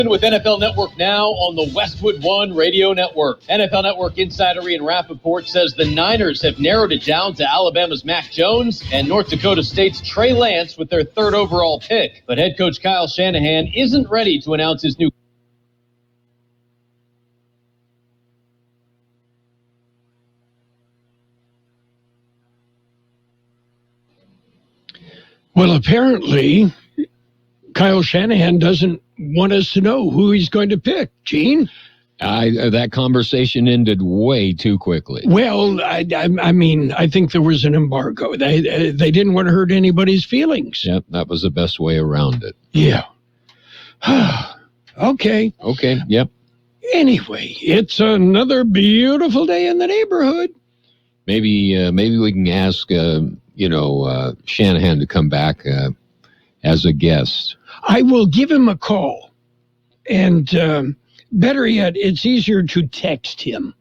With NFL Network now on the Westwood One Radio Network. NFL Network insider Ian Rappaport says the Niners have narrowed it down to Alabama's Mac Jones and North Dakota State's Trey Lance with their third overall pick. But head coach Kyle Shanahan isn't ready to announce his new. Well, apparently, Kyle Shanahan doesn't want us to know who he's going to pick. Gene? That conversation ended way too quickly. Well, I mean, I think there was an embargo. They didn't want to hurt anybody's feelings. Yep, that was the best way around it. Yeah. Okay, yep. Anyway, it's another beautiful day in the neighborhood. Maybe we can ask, Shanahan to come back as a guest. I will give him a call. And better yet, it's easier to text him.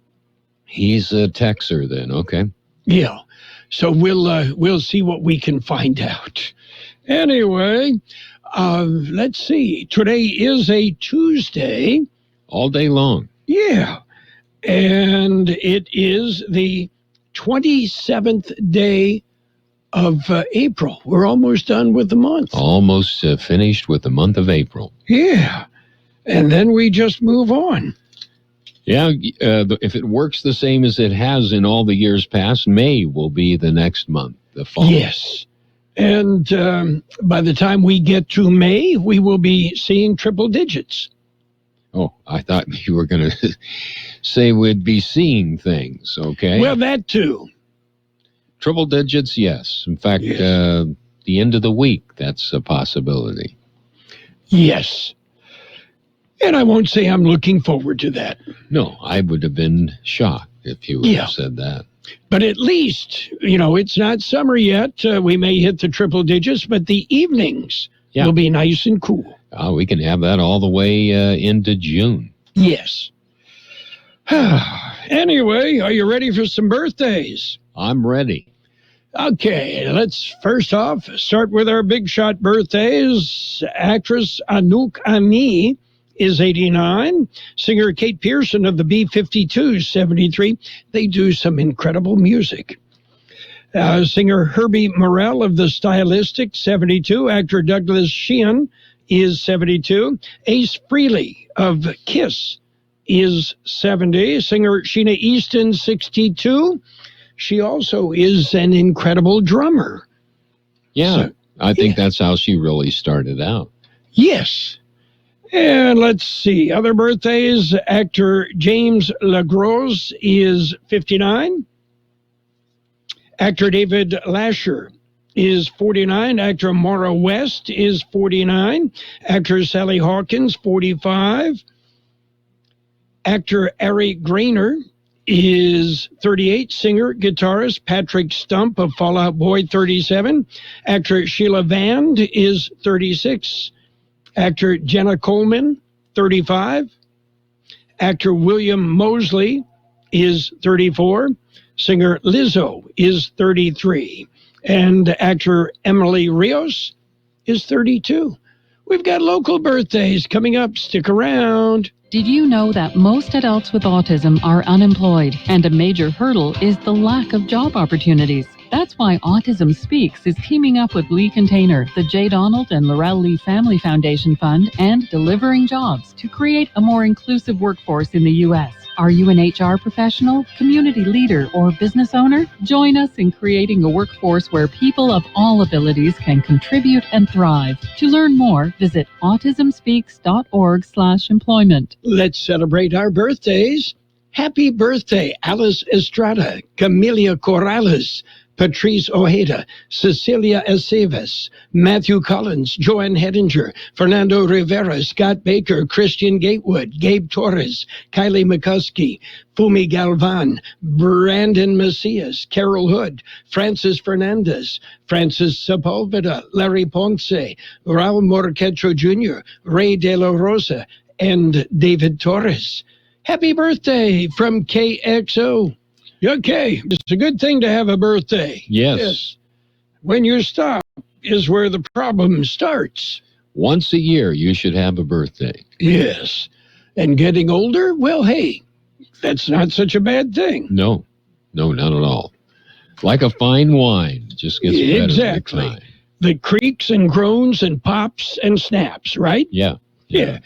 He's a texter then, okay. Yeah. So we'll see what we can find out. Anyway, let's see. Today is a Tuesday. All day long. Yeah. And it is the 27th day of April. We're almost done with the month. Almost finished with the month of April. Yeah. And then we just move on. Yeah, if it works the same as it has in all the years past, May will be the next month, the fall. Yes. And by the time we get to May, we will be seeing triple digits. Oh, I thought you were going to say we'd be seeing things, okay? Well, that too. Triple digits, yes. In fact, yes. The end of the week, that's a possibility. Yes. And I won't say I'm looking forward to that. No, I would have been shocked if you would have said that. But at least, it's not summer yet. We may hit the triple digits, but the evenings will be nice and cool. We can have that all the way into June. Yes. Anyway, are you ready for some birthdays? I'm ready. Okay, let's first off start with our big shot birthdays. Actress Anouk Ami is 89. Singer Kate Pearson of the B-52s, 73. They do some incredible music. Singer Herbie Morrell of the Stylistics, 72. Actor Douglas Sheehan is 72. Ace Frehley of Kiss is 70. Singer Sheena Easton, 62. She also is an incredible drummer. Yeah, so, I think that's how she really started out. Yes. And let's see, other birthdays. Actor James LaGrose is 59. Actor David Lasher is 49. Actor Maura West is 49. Actor Sally Hawkins, 45. Actor Ari Grainer is 38. Singer, guitarist Patrick Stump of Fall Out Boy, 37. Actor Sheila Vand is 36. Actor Jenna Coleman, 35. Actor William Mosley is 34. Singer Lizzo is 33. And actor Emily Rios is 32. We've got local birthdays coming up. Stick around. Did you know that most adults with autism are unemployed, and a major hurdle is the lack of job opportunities? That's why Autism Speaks is teaming up with Lee Container, the J. Donald and Laurel Lee Family Foundation Fund, and Delivering Jobs to create a more inclusive workforce in the U.S. Are you an HR professional, community leader, or business owner? Join us in creating a workforce where people of all abilities can contribute and thrive. To learn more, visit autismspeaks.org/employment. Let's celebrate our birthdays. Happy birthday, Alice Estrada, Camelia Corrales, Patrice Ojeda, Cecilia Aceves, Matthew Collins, Joanne Hedinger, Fernando Rivera, Scott Baker, Christian Gatewood, Gabe Torres, Kylie McCuskey, Fumi Galvan, Brandon Macias, Carol Hood, Francis Fernandez, Francis Sepulveda, Larry Ponce, Raul Morquecho Jr., Ray De La Rosa, and David Torres. Happy birthday from KXO. Okay, it's a good thing to have a birthday. Yes. When you stop is where the problem starts. Once a year, you should have a birthday. Yes. And getting older, well, hey, that's not such a bad thing. No, not at all. Like a fine wine, just gets better. Exactly. The creaks and groans and pops and snaps, right? Yeah.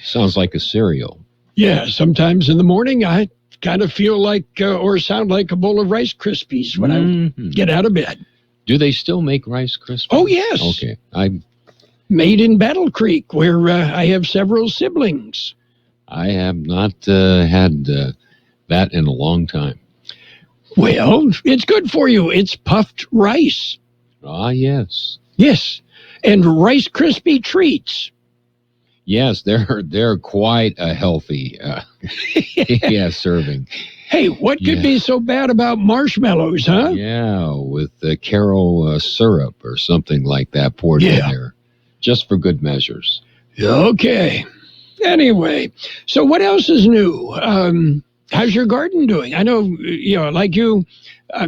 Sounds like a cereal. Yeah, sometimes in the morning I kind of feel like or sound like a bowl of Rice Krispies when I get out of bed. Do they still make Rice Krispies? Oh, yes. Okay. Made in Battle Creek, where I have several siblings. I have not had that in a long time. Well, it's good for you. It's puffed rice. Ah, yes. Yes, and Rice Krispie treats. Yes, they're quite a healthy serving. Hey, what could be so bad about marshmallows, huh? Yeah, with the Carroll syrup or something like that poured in there, just for good measures. Okay. Anyway, so what else is new? How's your garden doing? I know, like you,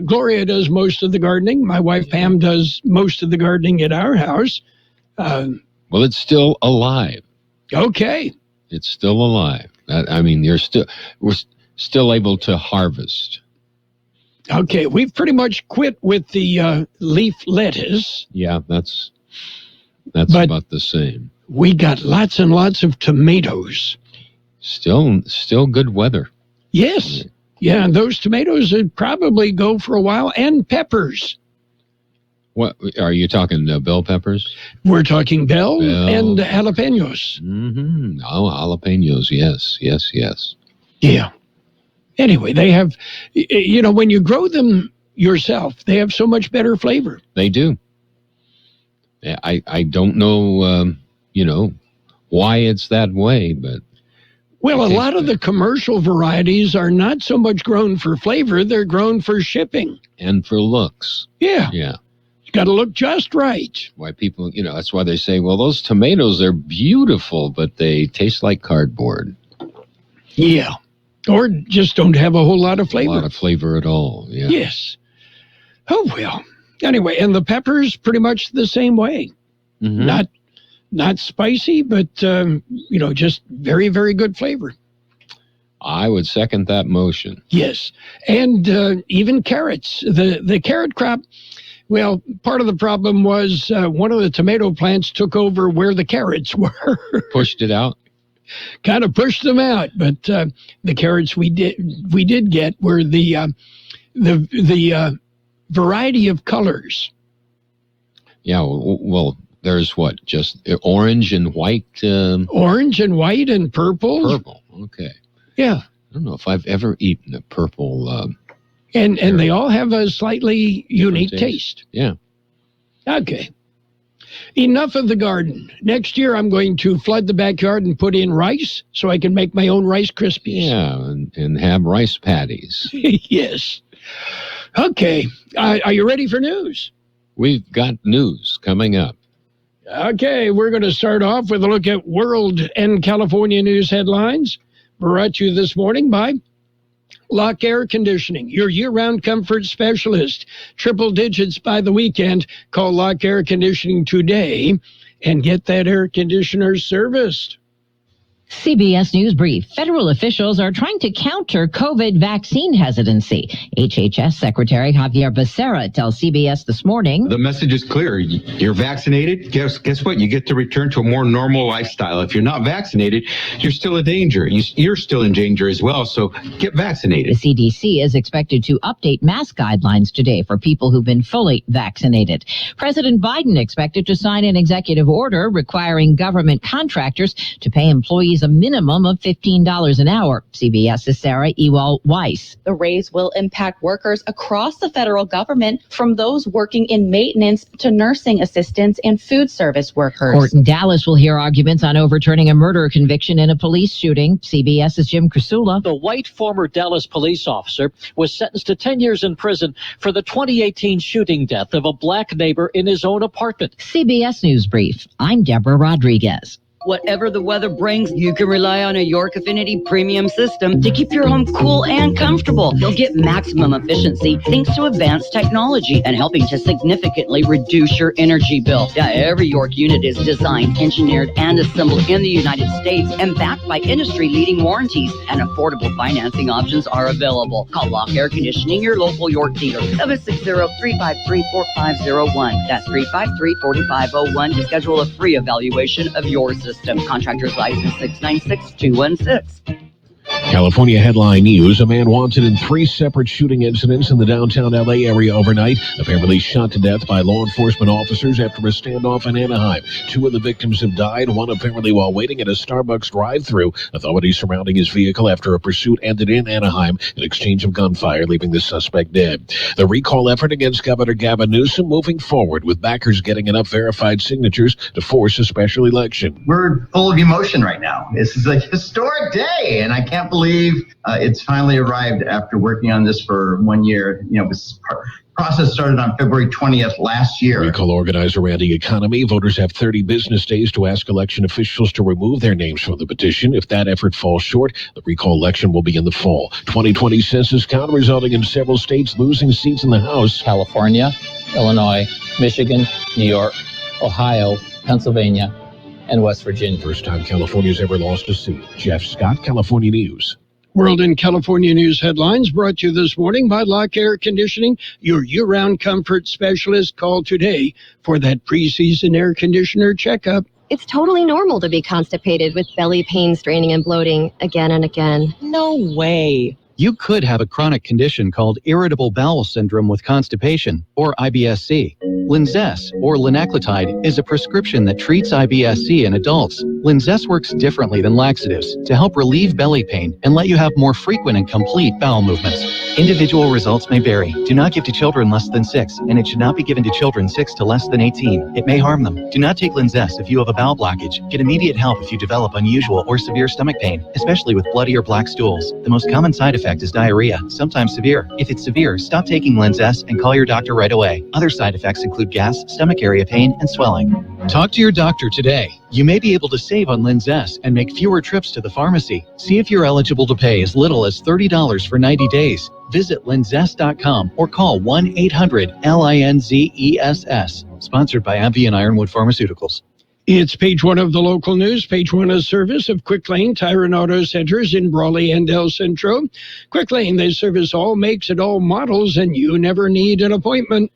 Gloria does most of the gardening. My wife, Pam, does most of the gardening at our house. Well, it's still alive. Okay. It's still alive. We're still able to harvest. Okay, we've pretty much quit with the leaf lettuce. Yeah, that's about the same. We got lots and lots of tomatoes. Still good weather. Yes. Yeah, and those tomatoes would probably go for a while, and peppers. What are you talking? Bell peppers? We're talking bell and jalapenos. Mm-hmm. Oh, jalapenos! Yes. Yeah. Anyway, they have, when you grow them yourself, they have so much better flavor. They do. I don't know, why it's that way, but. Well, a lot of the commercial varieties are not so much grown for flavor; they're grown for shipping and for looks. Yeah. Got to look just right. Why people, that's why they say, well, those tomatoes are beautiful, but they taste like cardboard. Yeah. Or just don't have a whole lot of flavor. A lot of flavor at all, yeah. Yes. Oh, well. Anyway, and the peppers pretty much the same way. Mm-hmm. Not spicy, but, just very, very good flavor. I would second that motion. Yes. And even carrots. The carrot crop... Well, part of the problem was one of the tomato plants took over where the carrots were. Pushed it out? Kind of pushed them out, but the carrots we did get were the variety of colors. Yeah, well, there's what? Just orange and white? Orange and white and purple. Purple, okay. Yeah. I don't know if I've ever eaten a purple... And they all have a slightly unique taste. Yeah. Okay. Enough of the garden. Next year, I'm going to flood the backyard and put in rice so I can make my own Rice Krispies. Yeah, and have rice patties. Yes. Okay. Are you ready for news? We've got news coming up. Okay, we're going to start off with a look at world and California news headlines. Brought to you this morning by Lock Air Conditioning, your year-round comfort specialist. Triple digits by the weekend. Call Lock Air Conditioning today and get that air conditioner serviced. CBS News Brief. Federal officials are trying to counter COVID vaccine hesitancy. HHS Secretary Javier Becerra tells CBS this morning. The message is clear. You're vaccinated. Guess what? You get to return to a more normal lifestyle. If you're not vaccinated, you're still in danger. You're still in danger as well. So get vaccinated. The CDC is expected to update mask guidelines today for people who've been fully vaccinated. President Biden expected to sign an executive order requiring government contractors to pay employees a minimum of $15 an hour. CBS's Sarah Ewald-Weiss. The raise will impact workers across the federal government, from those working in maintenance to nursing assistants and food service workers. Court in Dallas will hear arguments on overturning a murder conviction in a police shooting. CBS's Jim Krasula. The white former Dallas police officer was sentenced to 10 years in prison for the 2018 shooting death of a black neighbor in his own apartment. CBS News Brief. I'm Deborah Rodriguez. Whatever the weather brings, you can rely on a York Affinity premium system to keep your home cool and comfortable. You'll get maximum efficiency thanks to advanced technology and helping to significantly reduce your energy bill. Yeah, every York unit is designed, engineered, and assembled in the United States and backed by industry-leading warranties, and affordable financing options are available. Call Lock Air Conditioning, your local York dealer, 760-353-4501. That's 353-4501 to schedule a free evaluation of your system. Contractor's license 696216. California headline news. A man wanted in 3 separate shooting incidents in the downtown LA area overnight, apparently shot to death by law enforcement officers after a standoff in Anaheim. 2 of the victims have died, one apparently while waiting at a Starbucks drive-thru. Authorities surrounding his vehicle after a pursuit ended in Anaheim, an exchange of gunfire leaving the suspect dead. The recall effort against Governor Gavin Newsom moving forward, with backers getting enough verified signatures to force a special election. We're full of emotion right now. This is a historic day, and I can't believe it's finally arrived after working on this for 1 year. This process started on February 20th last year. Recall organizer Randy Economy. Voters have 30 business days to ask election officials to remove their names from the petition. If that effort falls short, the recall election will be in the fall. 2020 census count resulting in several states losing seats in the House. California, Illinois, Michigan, New York, Ohio, Pennsylvania, and West Virginia. First time California's ever lost a seat. Jeff Scott, California News. World and California News headlines brought to you this morning by Lock Air Conditioning, your year-round comfort specialist. Call today for that preseason air conditioner checkup. It's totally normal to be constipated with belly pain, straining, and bloating again and again. No way. You could have a chronic condition called irritable bowel syndrome with constipation, or IBS-C. Linzess, or linaclotide, is a prescription that treats IBS-C in adults. Linzess works differently than laxatives to help relieve belly pain and let you have more frequent and complete bowel movements. Individual results may vary. Do not give to children less than 6, and it should not be given to children 6 to less than 18. It may harm them. Do not take Linzess if you have a bowel blockage. Get immediate help if you develop unusual or severe stomach pain, especially with bloody or black stools. The most common side effect is diarrhea, sometimes severe. If it's severe, stop taking Linzess and call your doctor right away. Other side effects include gas, stomach area pain, and swelling. Talk to your doctor today. You may be able to save on Linzess and make fewer trips to the pharmacy. See if you're eligible to pay as little as $30 for 90 days. Visit linzess.com or call 1-800-LINZESS. Sponsored by AbbVie and Ironwood Pharmaceuticals. It's page 1 of the local news. Page 1 is service of Quick Lane Tire and Auto Centers in Brawley and El Centro. Quick Lane, they service all makes and all models, and you never need an appointment.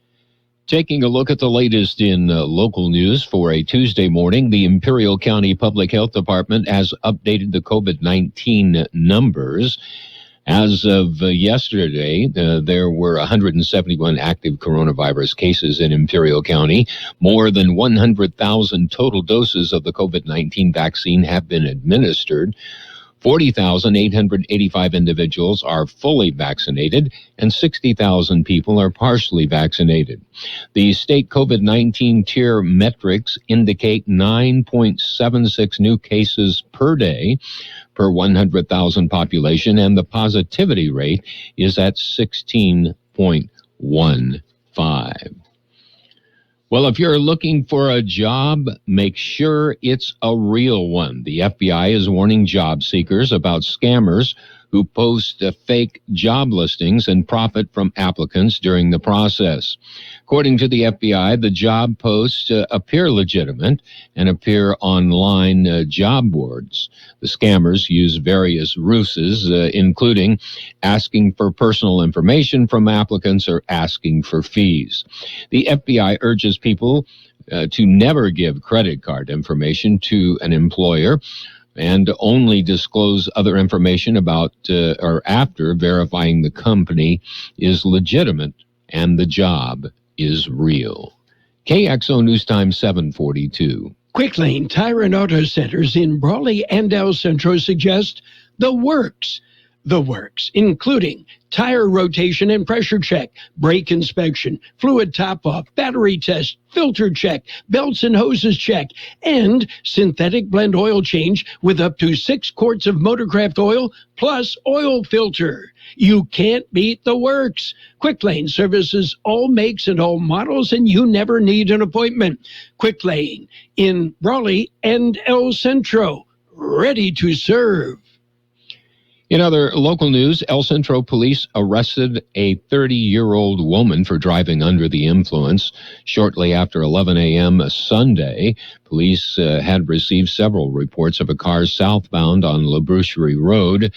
Taking a look at the latest in local news for a Tuesday morning, the Imperial County Public Health Department has updated the COVID-19 numbers. As of yesterday, there were 171 active coronavirus cases in Imperial County. More than 100,000 total doses of the COVID-19 vaccine have been administered. 40,885 individuals are fully vaccinated, and 60,000 people are partially vaccinated. The state COVID-19 tier metrics indicate 9.76 new cases per day per 100,000 population, and the positivity rate is at 16.15. Well, if you're looking for a job, make sure it's a real one. The FBI is warning job seekers about scammers who post fake job listings and profit from applicants during the process. According to the FBI, the job posts appear legitimate and appear online job boards. The scammers use various ruses, including asking for personal information from applicants or asking for fees. The FBI urges people to never give credit card information to an employer and only disclose other information about or after verifying the company is legitimate and the job is real. KXO News Time 742. Quick Lane Tire and Auto Centers in Brawley and El Centro suggest the works. the works, including tire rotation and pressure check, brake inspection, fluid top-off, battery test, filter check, belts and hoses check, and synthetic blend oil change with up to 6 quarts of Motorcraft oil plus oil filter. You can't beat the works. Quick Lane services all makes and all models, and you never need an appointment. Quick Lane in Raleigh and El Centro, ready to serve. In other local news, El Centro police arrested a 30-year-old woman for driving under the influence. Shortly after 11 a.m. Sunday, police had received several reports of a car southbound on La Boucherie Road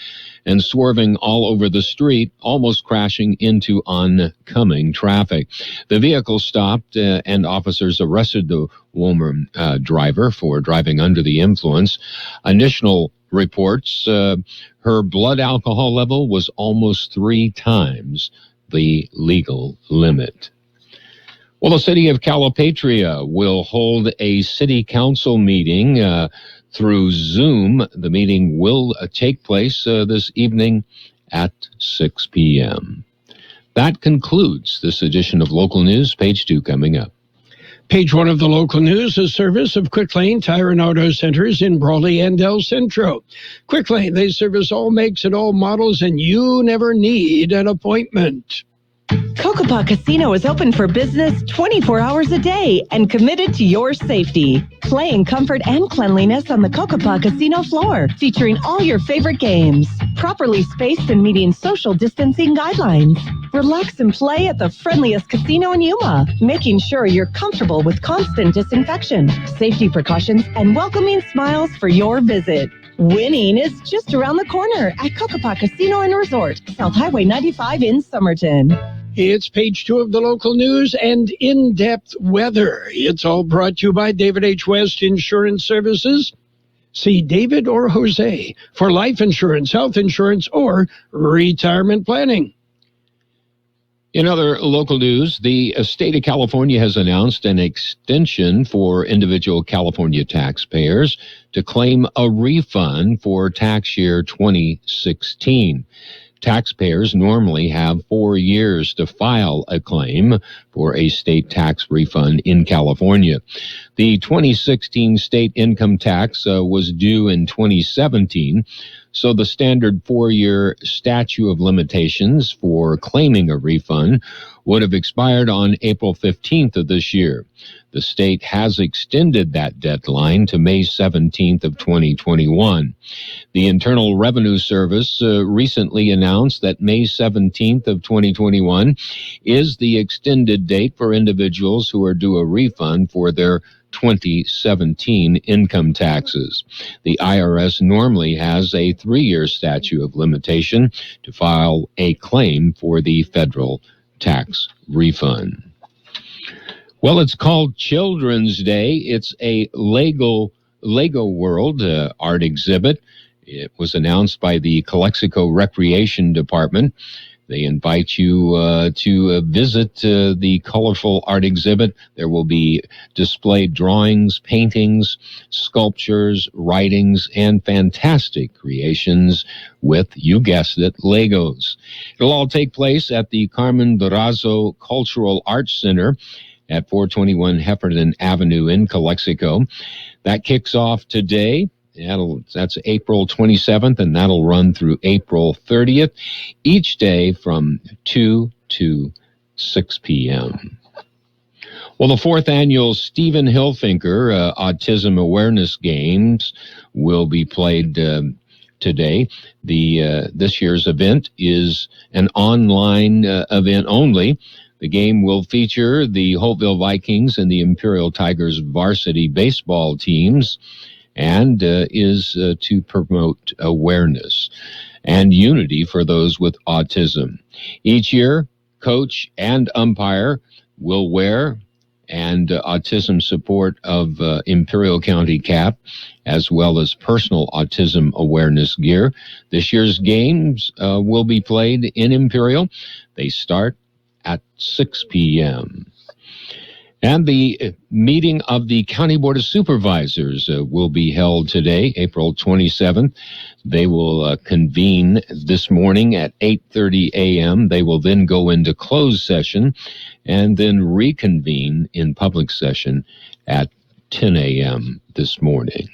and swerving all over the street, almost crashing into oncoming traffic. The vehicle stopped and officers arrested the woman driver for driving under the influence. Initial reports, her blood alcohol level was almost 3 times the legal limit. Well, the city of Calipatria will hold a city council meeting through Zoom. The meeting will take place this evening at 6 p.m. That concludes this edition of Local News. Page 2 coming up. Page 1 of the local news, a service of Quick Lane Tire and Auto Centers in Brawley and El Centro. Quick Lane, they service all makes and all models, and you never need an appointment. Cocopah Casino is open for business 24 hours a day and committed to your safety. Play in comfort and cleanliness on the Cocopah Casino floor, featuring all your favorite games, properly spaced and meeting social distancing guidelines. Relax and play at the friendliest casino in Yuma, making sure you're comfortable with constant disinfection, safety precautions, and welcoming smiles for your visit. Winning is just around the corner at Cocopah Casino and Resort, South Highway 95 in Somerton. It's page 2 of the local news and in-depth weather. It's all brought to you by David H. West Insurance Services. See David or Jose for life insurance, health insurance, or retirement planning. In other local news, the state of California has announced an extension for individual California taxpayers to claim a refund for tax year 2016. Taxpayers normally have 4 years to file a claim for a state tax refund in California. The 2016 state income tax was due in 2017, so the standard 4-year statute of limitations for claiming a refund would have expired on April 15th of this year. The state has extended that deadline to May 17th of 2021. The Internal Revenue Service recently announced that May 17th of 2021 is the extended date for individuals who are due a refund for their 2017 income taxes. The IRS normally has a 3-year statute of limitation to file a claim for the federal tax refund. Well, it's called Children's Day. It's a Lego World art exhibit. It was announced by the Calexico Recreation Department. They invite you to visit the colorful art exhibit. There will be displayed drawings, paintings, sculptures, writings, and fantastic creations with, you guessed it, Legos. It'll all take place at the Carmen Durazo Cultural Arts Center at 421 Heffernan Avenue in Calexico. That kicks off today. That's April 27th, and that'll run through April 30th, each day from 2 to 6 p.m. Well, the 4th annual Stephen Hilfinger Autism Awareness Games will be played today. This year's event is an online event only. The game will feature the Holtville Vikings and the Imperial Tigers varsity baseball teams, and is to promote awareness and unity for those with autism. Each year, coach and umpire will wear an autism support of Imperial County cap, as well as personal autism awareness gear. This year's games will be played in Imperial. They start at 6 p.m. And the meeting of the County Board of Supervisors will be held today, April 27th. They will convene this morning at 8:30 a.m. They will then go into closed session and then reconvene in public session at 10 a.m. this morning.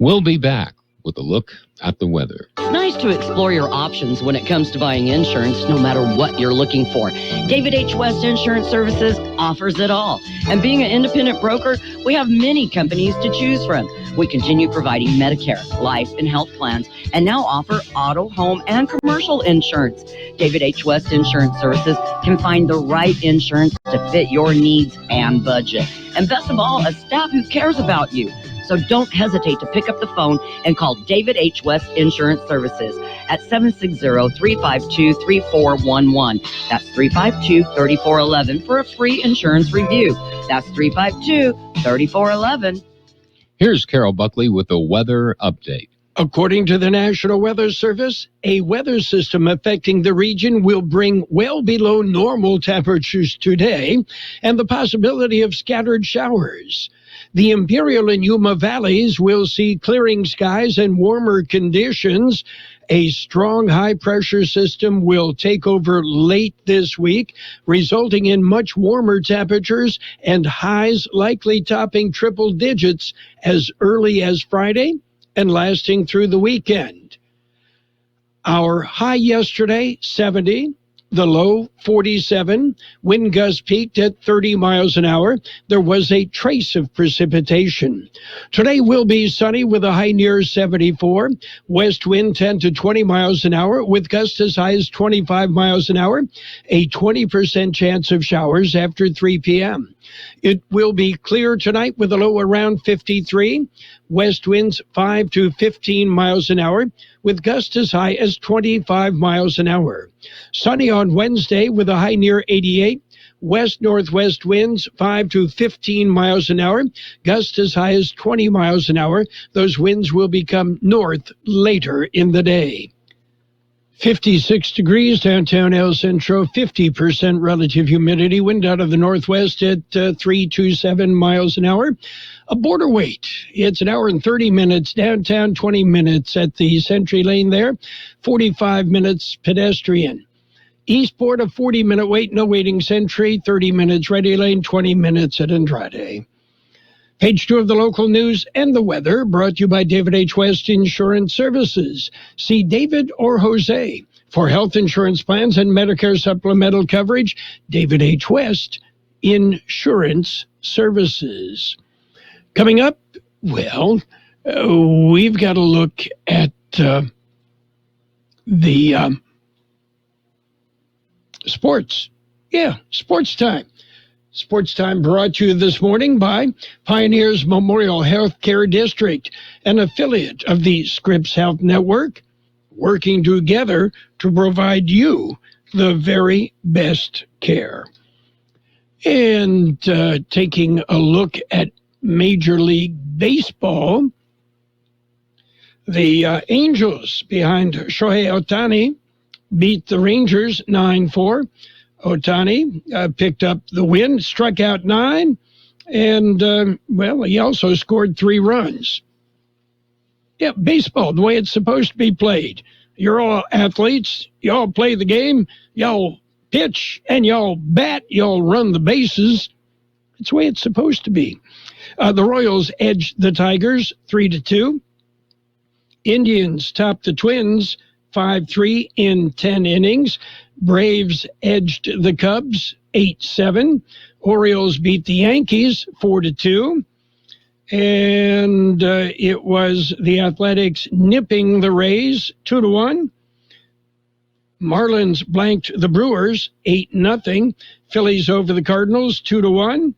We'll be back with a look at the weather. It's nice to explore your options when it comes to buying insurance, no matter what you're looking for. David H. West Insurance Services offers it all. And being an independent broker, we have many companies to choose from. We continue providing Medicare, life, and health plans, and now offer auto, home, and commercial insurance. David H. West Insurance Services can find the right insurance to fit your needs and budget. And best of all, a staff who cares about you. So don't hesitate to pick up the phone and call David H. West Insurance Services at 760-352-3411. That's 352-3411 for a free insurance review. That's 352-3411. Here's Carroll Buckley with the weather update. According to the National Weather Service, a weather system affecting the region will bring well below normal temperatures today and the possibility of scattered showers. The Imperial and Yuma valleys will see clearing skies and warmer conditions. A strong high-pressure system will take over late this week, resulting in much warmer temperatures and highs likely topping triple digits as early as Friday and lasting through the weekend. Our high yesterday, 70. The low, 47. Wind gusts peaked at 30 miles an hour. There was a trace of precipitation. Today will be sunny with a high near 74. West wind 10 to 20 miles an hour with gusts as high as 25 miles an hour. A 20% chance of showers after 3 p.m. It will be clear tonight with a low around 53. West winds 5 to 15 miles an hour with gusts as high as 25 miles an hour. Sunny on Wednesday with a high near 88. West-northwest winds 5 to 15 miles an hour. Gusts as high as 20 miles an hour. Those winds will become north later in the day. 56 degrees downtown El Centro, 50% relative humidity, wind out of the northwest at 327 miles an hour. A border wait, it's an hour and 30 minutes downtown, 20 minutes at the Century Lane there, 45 minutes pedestrian. Eastport, a 40-minute wait, no waiting Century, 30 minutes Ready Lane, 20 minutes at Andrade. Page 2 of the local news and the weather brought to you by David H. West Insurance Services. See David or Jose for health insurance plans and Medicare supplemental coverage. David H. West Insurance Services. Coming up, well, we've got to look at the sports. Yeah, sports time. Sports Time brought to you this morning by Pioneers Memorial Healthcare District, an affiliate of the Scripps Health Network, working together to provide you the very best care. And taking a look at Major League Baseball, the Angels behind Shohei Ohtani beat the Rangers 9-4. Ohtani picked up the win, struck out 9, and, he also scored 3 runs. Yeah, baseball, the way it's supposed to be played. You're all athletes. You all play the game. Y'all pitch, and y'all bat. Y'all run the bases. It's the way it's supposed to be. The Royals edged the Tigers 3-2. Indians topped the Twins 5-3 in 10 innings. Braves edged the Cubs 8-7. Orioles beat the Yankees 4-2. And it was the Athletics nipping the Rays 2-1. Marlins blanked the Brewers 8-0. Phillies over the Cardinals 2-1.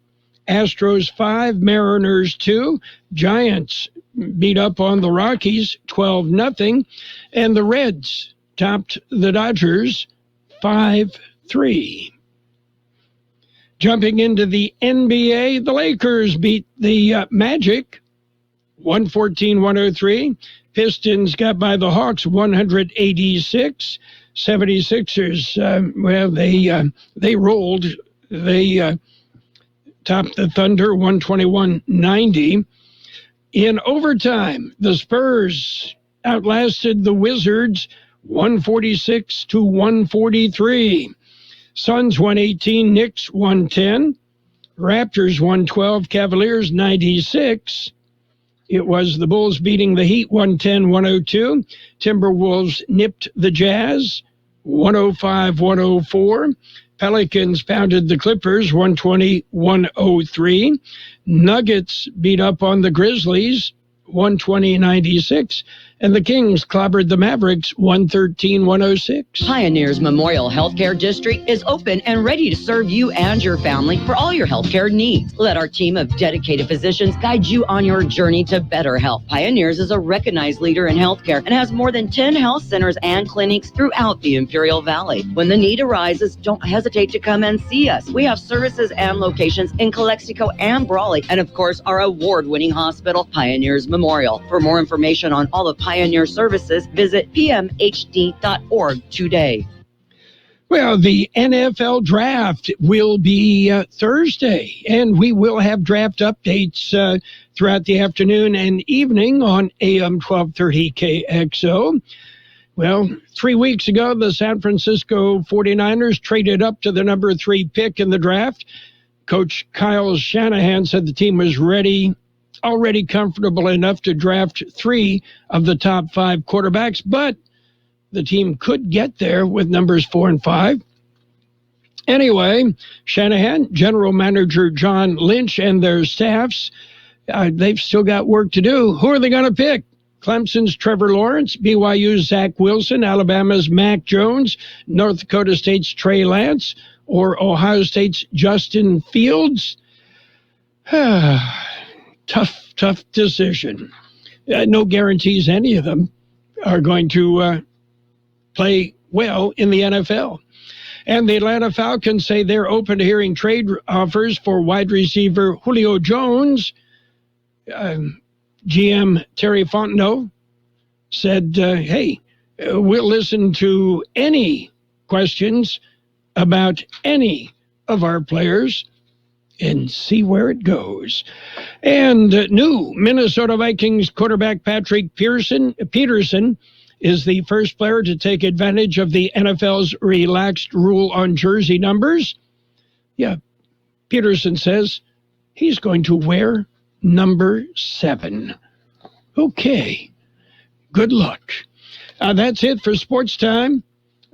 Astros 5, Mariners 2. Giants beat up on the Rockies 12-0. And the Reds topped the Dodgers 5-3. Jumping into the NBA, the Lakers beat the Magic 114-103. Pistons got by the Hawks 186. 76ers, they rolled. They topped the Thunder 121-90. In overtime, the Spurs outlasted the Wizards 146-143. Suns 118, Knicks 110. Raptors 112, Cavaliers 96. It was the Bulls beating the Heat 110-102. Timberwolves nipped the Jazz 105-104. Pelicans pounded the Clippers 120-103. Nuggets beat up on the Grizzlies 120-96. And the Kings clobbered the Mavericks 113-106. Pioneers Memorial Healthcare District is open and ready to serve you and your family for all your healthcare needs. Let our team of dedicated physicians guide you on your journey to better health. Pioneers is a recognized leader in healthcare and has more than 10 health centers and clinics throughout the Imperial Valley. When the need arises, don't hesitate to come and see us. We have services and locations in Calexico and Brawley, and of course our award-winning hospital, Pioneers Memorial. For more information on all of Pioneer services, visit pmhd.org today. Well, the NFL draft will be Thursday, and we will have draft updates throughout the afternoon and evening on AM 1230 KXO. Well, 3 weeks ago, the San Francisco 49ers traded up to the number 3 pick in the draft. Coach Kyle Shanahan said the team was already comfortable enough to draft 3 of the top 5 quarterbacks, but the team could get there with numbers 4 and 5. Anyway, Shanahan, General Manager John Lynch, and their staffs, they've still got work to do. Who are they going to pick? Clemson's Trevor Lawrence, BYU's Zach Wilson, Alabama's Mac Jones, North Dakota State's Trey Lance, or Ohio State's Justin Fields? Tough decision. No guarantees any of them are going to play well in the NFL. And the Atlanta Falcons say they're open to hearing trade offers for wide receiver Julio Jones. GM Terry Fontenot said, hey, we'll listen to any questions about any of our players and see where it goes. And new Minnesota Vikings quarterback Patrick Peterson is the first player to take advantage of the NFL's relaxed rule on jersey numbers. Yeah, Peterson says he's going to wear number 7. Okay, good luck. That's it for Sports Time.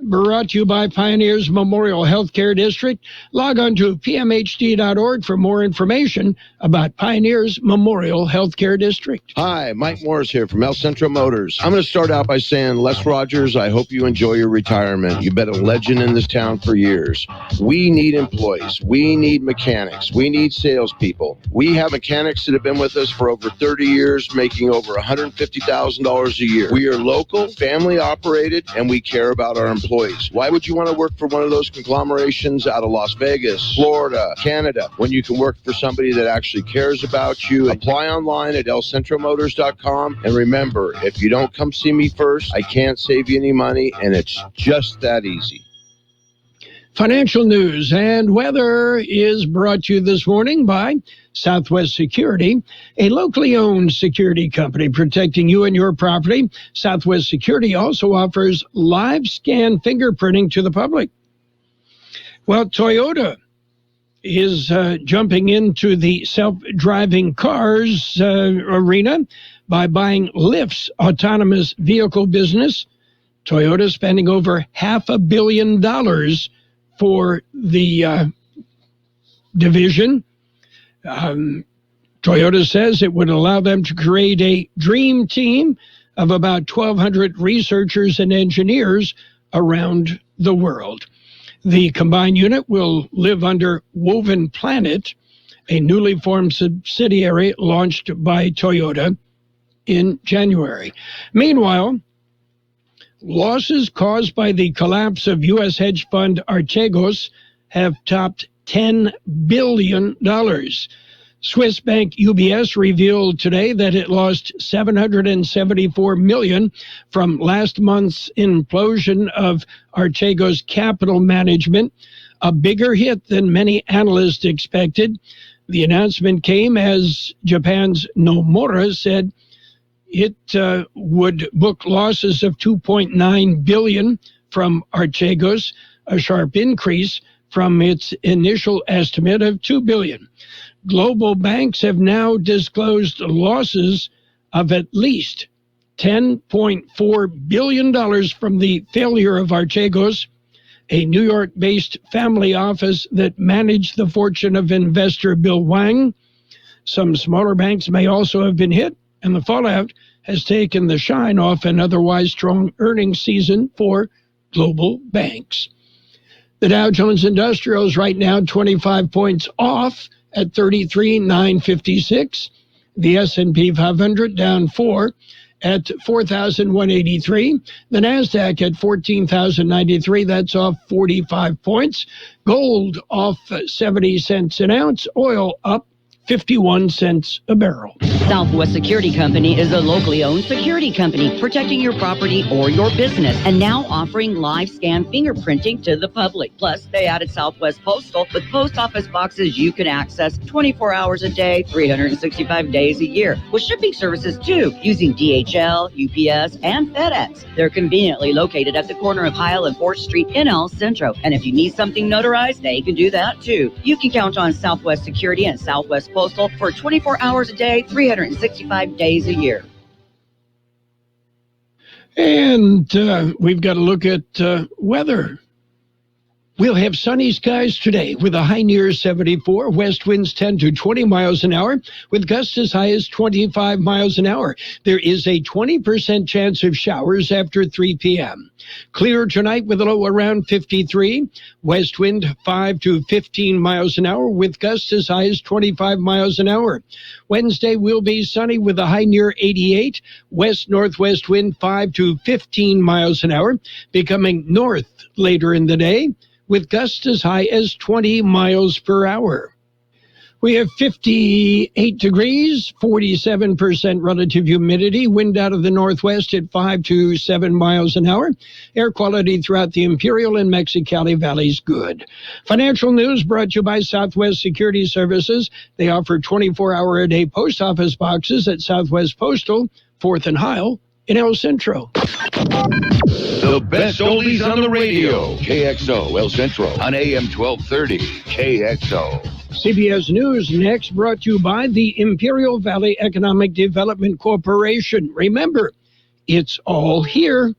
Brought to you by Pioneers Memorial Healthcare District. Log on to pmhd.org for more information about Pioneers Memorial Healthcare District. Hi, Mike Morris here from El Centro Motors. I'm going to start out by saying, Les Rogers, I hope you enjoy your retirement. You've been a legend in this town for years. We need employees. We need mechanics. We need salespeople. We have mechanics that have been with us for over 30 years, making over $150,000 a year. We are local, family operated, and we care about our employees. Why would you want to work for one of those conglomerations out of Las Vegas, Florida, Canada, when you can work for somebody that actually cares about you? Apply online at elcentromotors.com. And remember, if you don't come see me first, I can't save you any money, and it's just that easy. Financial news and weather is brought to you this morning by Southwest Security, a locally owned security company protecting you and your property. Southwest Security also offers live scan fingerprinting to the public. Well, Toyota is jumping into the self-driving cars arena by buying Lyft's autonomous vehicle business. Toyota spending over $500 million for the division. Toyota says it would allow them to create a dream team of about 1,200 researchers and engineers around the world. The combined unit will live under Woven Planet, a newly formed subsidiary launched by Toyota in January. Meanwhile, losses caused by the collapse of U.S. hedge fund Archegos have topped $10 billion. Swiss bank UBS revealed today that it lost $774 million from last month's implosion of Archegos Capital Management, a bigger hit than many analysts expected. The announcement came as Japan's Nomura said it would book losses of $2.9 billion from Archegos, a sharp increase from its initial estimate of $2 billion. Global banks have now disclosed losses of at least $10.4 billion from the failure of Archegos, a New York-based family office that managed the fortune of investor Bill Wang. Some smaller banks may also have been hit, and the fallout has taken the shine off an otherwise strong earnings season for global banks. The Dow Jones Industrial is right now 25 points off at 33,956. The S&P 500 down 4 at 4,183. The NASDAQ at 14,093. That's off 45 points. Gold off 70 cents an ounce. Oil up 51 cents a barrel. Southwest Security Company is a locally owned security company protecting your property or your business and now offering live scan fingerprinting to the public. Plus, they added Southwest Postal with post office boxes you can access 24 hours a day, 365 days a year, with shipping services too, using DHL, UPS, and FedEx. They're conveniently located at the corner of Heil and 4th Street in El Centro. And if you need something notarized, they can do that too. You can count on Southwest Security and Southwest Postal for 24 hours a day, 365 days a year. And we've got to look at weather. We'll have sunny skies today with a high near 74, west winds 10 to 20 miles an hour, with gusts as high as 25 miles an hour. There is a 20% chance of showers after 3 p.m. Clear tonight with a low around 53, west wind 5 to 15 miles an hour, with gusts as high as 25 miles an hour. Wednesday will be sunny with a high near 88, west-northwest wind 5 to 15 miles an hour, becoming north later in the day, with gusts as high as 20 miles per hour. We have 58 degrees, 47% relative humidity, wind out of the northwest at 5 to 7 miles an hour. Air quality throughout the Imperial and Mexicali valleys good. Financial news brought to you by Southwest Security Services. They offer 24-hour-a-day post office boxes at Southwest Postal, 4th and Heil in El Centro. The best oldies on the radio. KXO El Centro on AM 1230. KXO. CBS News next, brought to you by the Imperial Valley Economic Development Corporation. Remember, it's all here.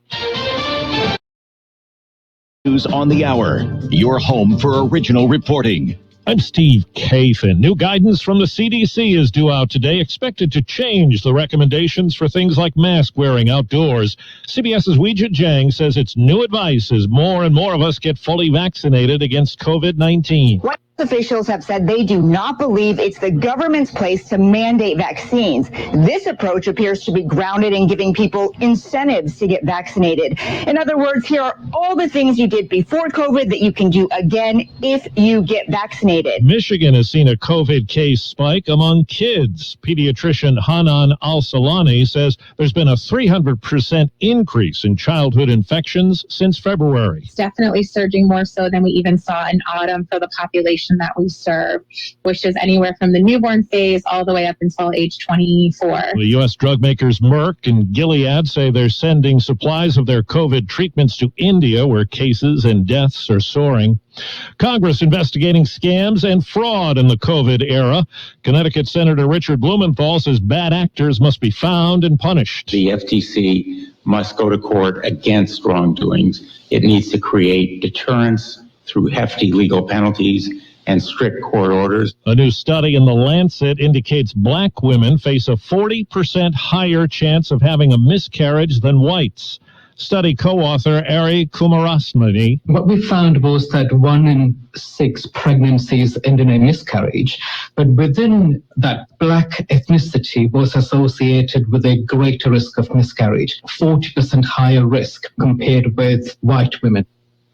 News on the hour. Your home for original reporting. I'm Steve Kafin. New guidance from the CDC is due out today, expected to change the recommendations for things like mask wearing outdoors. CBS's Weijia Jiang says its new advice as more and more of us get fully vaccinated against COVID-19. Officials have said they do not believe it's the government's place to mandate vaccines. This approach appears to be grounded in giving people incentives to get vaccinated. In other words, here are all the things you did before COVID that you can do again if you get vaccinated. Michigan has seen a COVID case spike among kids. Pediatrician Hanan Al-Salani says there's been a 300% increase in childhood infections since February. It's definitely surging more so than we even saw in autumn for the population that we serve, which is anywhere from the newborn phase all the way up until age 24. The U.S. drug makers Merck and Gilead say they're sending supplies of their COVID treatments to India, where cases and deaths are soaring. Congress investigating scams and fraud in the COVID era. Connecticut Senator Richard Blumenthal says bad actors must be found and punished. The FTC must go to court against wrongdoings. It needs to create deterrence through hefty legal penalties and strict court orders. A new study in The Lancet indicates black women face a 40% higher chance of having a miscarriage than whites. Study co-author Ari Kumarasamy. What we found was that 1 in 6 pregnancies end in a miscarriage, but within that, black ethnicity was associated with a greater risk of miscarriage, 40% higher risk compared with white women.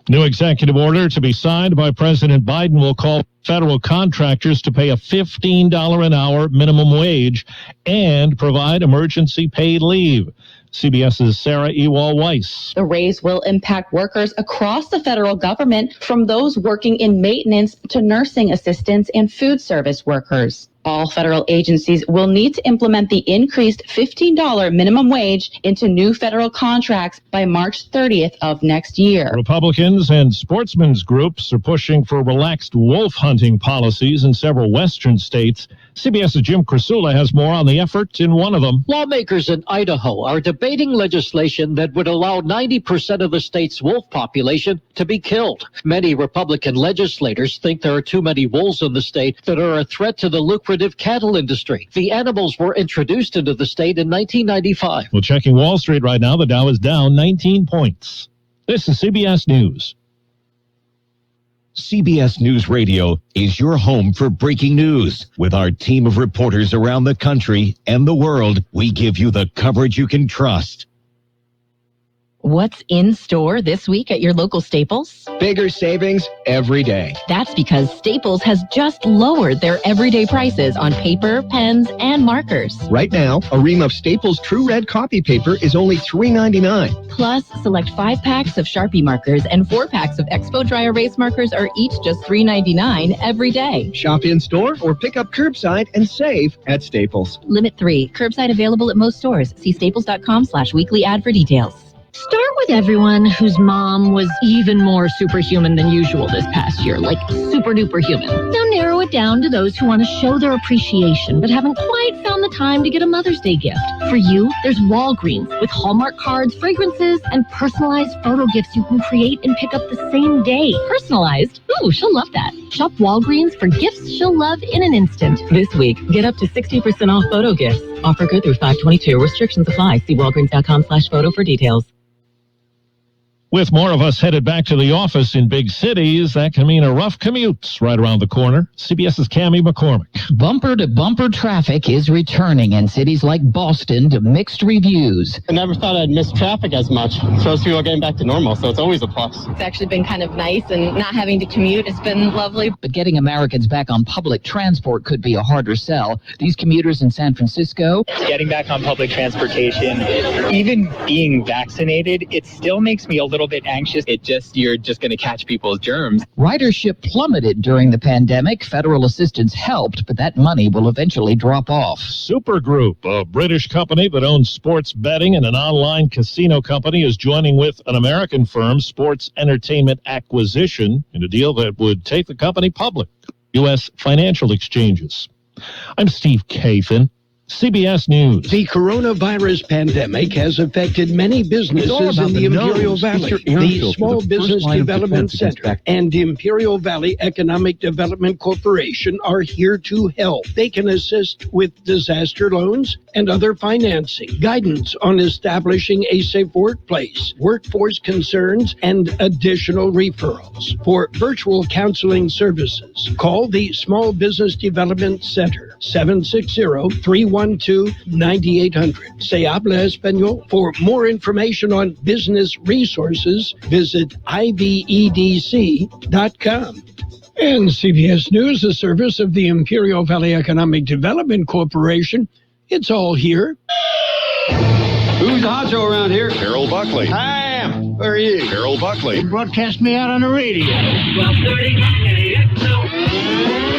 New executive order to be signed by President Biden will call federal contractors to pay a $15 an hour minimum wage and provide emergency paid leave. CBS's Sarah Ewald-Weiss. The raise will impact workers across the federal government, from those working in maintenance to nursing assistants and food service workers. All federal agencies will need to implement the increased $15 minimum wage into new federal contracts by March 30th of next year. Republicans and sportsmen's groups are pushing for relaxed wolf hunting policies in several western states. CBS's Jim Krasula has more on the effort in one of them. Lawmakers in Idaho are debating legislation that would allow 90% of the state's wolf population to be killed. Many Republican legislators think there are too many wolves in the state that are a threat to the lucrative cattle industry. The animals were introduced into the state in 1995. Well, checking Wall Street right now, the Dow is down 19 points. This is CBS News. CBS News Radio is your home for breaking news. With our team of reporters around the country and the world, we give you the coverage you can trust. What's in store this week at your local Staples? Bigger savings every day. That's because Staples has just lowered their everyday prices on paper, pens, and markers. Right now, a ream of Staples True Red copy paper is only $3.99. Plus, select 5 packs of Sharpie markers and 4 packs of Expo Dry Erase markers are each just $3.99 every day. Shop in store or pick up curbside and save at Staples. Limit 3. Curbside available at most stores. See staples.com/weekly ad for details. Start with everyone whose mom was even more superhuman than usual this past year, like super duper human. Now narrow it down to those who want to show their appreciation but haven't quite found the time to get a Mother's Day gift. For you, there's Walgreens with Hallmark cards, fragrances, and personalized photo gifts you can create and pick up the same day. Personalized? Ooh, she'll love that. Shop Walgreens for gifts she'll love in an instant. This week, get up to 60% off photo gifts. Offer good through 5/22. Restrictions apply. See walgreens.com/photo for details. With more of us headed back to the office in big cities, that can mean a rough commute right around the corner. CBS's Cammie McCormick. Bumper-to-bumper traffic is returning in cities like Boston to mixed reviews. I never thought I'd miss traffic as much. Shows people are getting back to normal, so it's always a plus. It's actually been kind of nice, and not having to commute, it's been lovely. But getting Americans back on public transport could be a harder sell. These commuters in San Francisco... Getting back on public transportation, even being vaccinated, it still makes me a little bit anxious. You're just going to catch people's germs. Ridership plummeted during the pandemic. Federal assistance helped, but that money will eventually drop off. Supergroup, a British company that owns sports betting and an online casino company, is joining with an American firm, Sports Entertainment Acquisition, in a deal that would take the company public. U.S. financial exchanges. I'm Steve Kathan. CBS News. The coronavirus pandemic has affected many businesses in the Imperial Valley. The Small Business Development Center and Imperial Valley Economic Development Corporation are here to help. They can assist with disaster loans and other financing, guidance on establishing a safe workplace, workforce concerns, and additional referrals. For virtual counseling services, call the Small Business Development Center, 760-312-9800. Se habla español. For more information on business resources, visit ivedc.com. And CBS News, a service of the Imperial Valley Economic Development Corporation. It's all here. Who's the honcho around here? Carroll Buckley. I am. Where are you? Carroll Buckley. They broadcast me out on the radio. 1230 KXO.